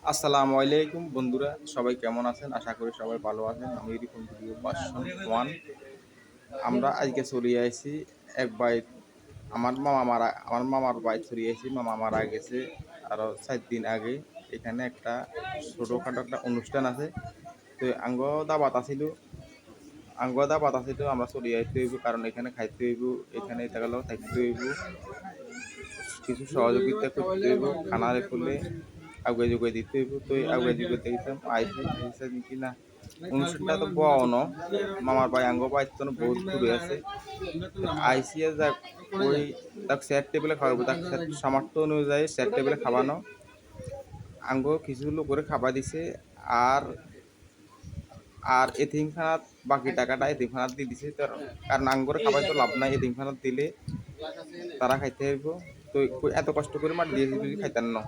আসসালামু আলাইকুম বন্ধুরা, সবাই কেমন আছেন? আশা করি সবাই ভালো আছেন। আমি এরকম ভিডিও ভার্সন 1। আমরা আজকে চলে আইছি এক ভাই, আমার মামার বাড়ি চলে আইছি। মামা মারা গেছে আরো 4 দিন আগে। এখানে একটা ছোটখাটো একটা অনুষ্ঠান আছে। তো আঙ্গ দাবাত আছিল আমরা চলে আইতে হইব, কারণ এখানে খাইতে হইব, এখানে থাকলেও থাকতে হইব, কিছু সহযোগিতা করতে হইব, খানার করলে আগুয়ে জুগুয়ে দিতে হইব। তো এই আগুয়ে জুগুয়ে দিতাম আইসে কিনা অনুষ্ঠানটা তো বড় ন, মামার ভাই আঙ্গ ভাই তো বহুত দূরে আছে। আইসিয়া যাক ওই তাক চেয়ার টেবিলে খাওয়াবো, তাক সামর্থ্য অনুযায়ী চেয়ার টেবিলে খাওয়ানো আঙ্গ কিছু লোক করে খাবার দিছে। আর আর এতিমখানাত বাকি টাকাটা এতিমখানাত দিয়ে দিছে। কারণ আঙ্গরে খাবার তো লাভ নাই, এতিমখানাত দিলে তারা খাইতে হইব। তো এত কষ্ট করে মার দিয়ে যদি খাইতেন না